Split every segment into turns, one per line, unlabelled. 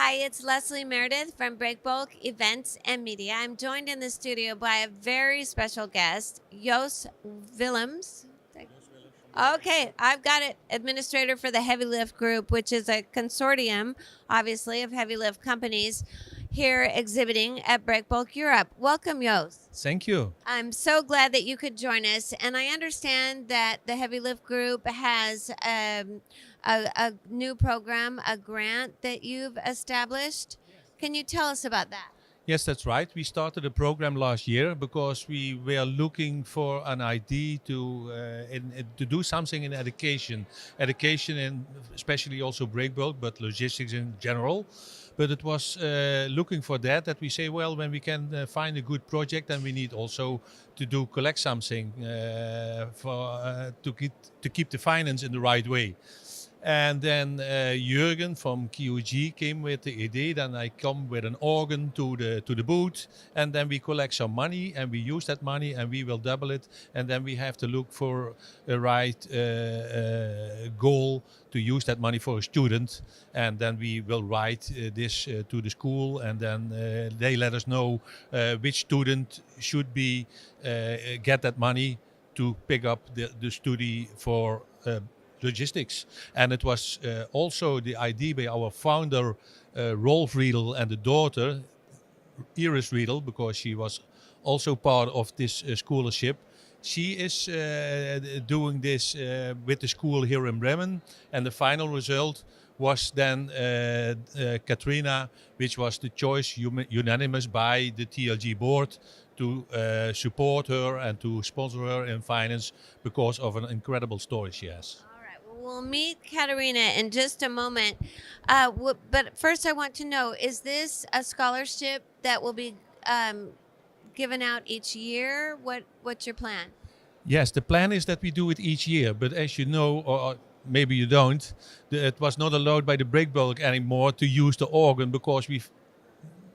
Hi, it's Leslie Meredith from Breakbulk Events and Media. I'm joined in the studio by a very special guest, Jos Willems. Okay, I've got it. Administrator for the Heavy Lift Group, which is a consortium, obviously, of heavy lift companies here exhibiting at Breakbulk Europe. Welcome, Jos.
Thank you.
I'm so glad that you could join us. And I understand that the Heavy Lift Group has a new program, a grant that you've established. Can you tell us about that?
Yes, that's right. We started a program last year because we were looking for an idea to do something in education, and especially also breakbulk, but logistics in general. But it was looking for that we say, well, when we can find a good project, then we need also to collect something to keep the finance in the right way. And then Jürgen from QG came with the idea. Then I come with an organ to the booth, and then we collect some money and we use that money and we will double it. And then we have to look for a right goal to use that money for a student. And then we will write this to the school, and then they let us know which student should be get that money to pick up the study for logistics. And it was also the idea by our founder, Rolf Riedel, and the daughter, Iris Riedel, because she was also part of this scholarship. She is doing this with the school here in Bremen, and the final result was then Katrina, which was the choice unanimous by the TLG board to support her and to sponsor her in finance because of an incredible story she has.
All right. Well, we'll meet Katarina in just a moment. But first, I want to know, is this a scholarship that will be given out each year? What's your plan?
Yes, the plan is that we do it each year, but as you know, or maybe you don't, it was not allowed by the breakbulk anymore to use the organ because we've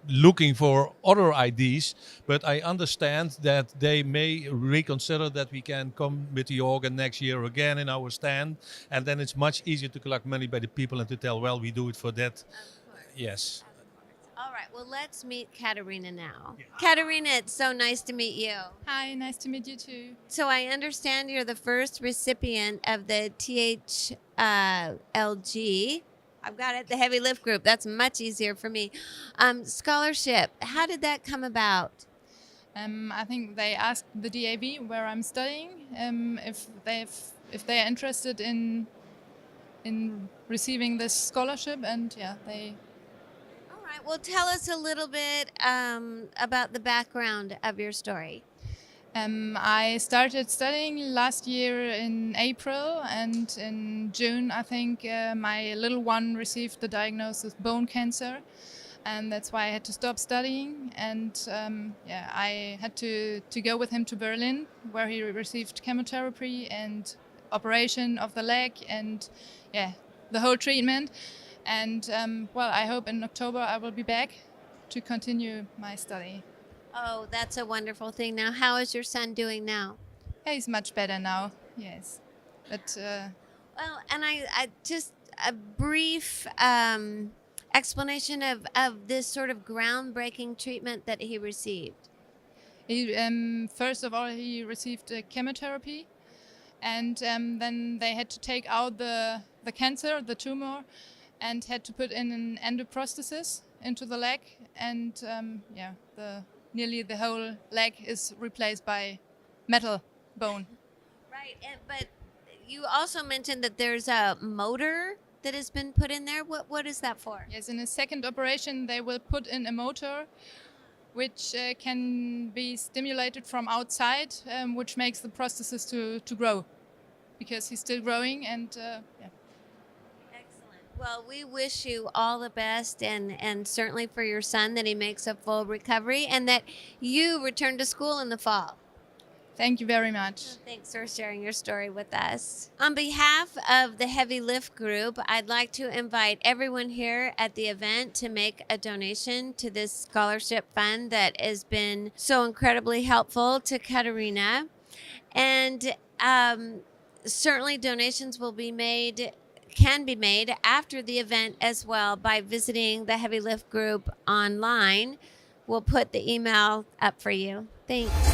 looking for other ideas, but I understand that they may reconsider that we can come with the organ next year again in our stand, and then it's much easier to collect money by the people and to tell, well, we do it for that.
Of course.
Yes.
All right. Well, let's meet Katarina now. Katarina, it's so nice to meet you.
Hi, nice to meet you too.
So I understand you're the first recipient of the THLG. I've got it, the Heavy Lift Group. That's much easier for me. Scholarship. How did that come about?
I think they asked the DAV where I'm studying if they're interested in receiving this scholarship, and yeah, they.
All right. Well, tell us a little bit about the background of your story.
I started studying last year in April, and in June, I think, my little one received the diagnosis of bone cancer, and that's why I had to stop studying. And I had to go with him to Berlin, where he received chemotherapy and operation of the leg, and the whole treatment. And I hope in October I will be back to continue my study.
Oh, that's a wonderful thing. Now, how is your son doing now?
Yeah, he's much better now. Yes, but
Well, and I just a brief explanation of this sort of groundbreaking treatment that he received.
he first of all he received chemotherapy, and then they had to take out the cancer, the tumor, and had to put in an endoprosthesis into the leg, and nearly the whole leg is replaced by metal bone.
Right, but you also mentioned that there's a motor that has been put in there. What is that for?
Yes, in a second operation they will put in a motor which can be stimulated from outside, which makes the prosthesis to grow, because he's still growing, and
Excellent. Well, we wish you all the best, and certainly for your son that he makes a full recovery and that you return to school in the fall.
Thank you very much.
Thanks for sharing your story with us. On behalf of the Heavy Lift Group, I'd like to invite everyone here at the event to make a donation to this scholarship fund that has been so incredibly helpful to Katarina. And certainly donations will be made can be made after the event as well by visiting the Heavy Lift group online. We'll put the email up for you. Thanks.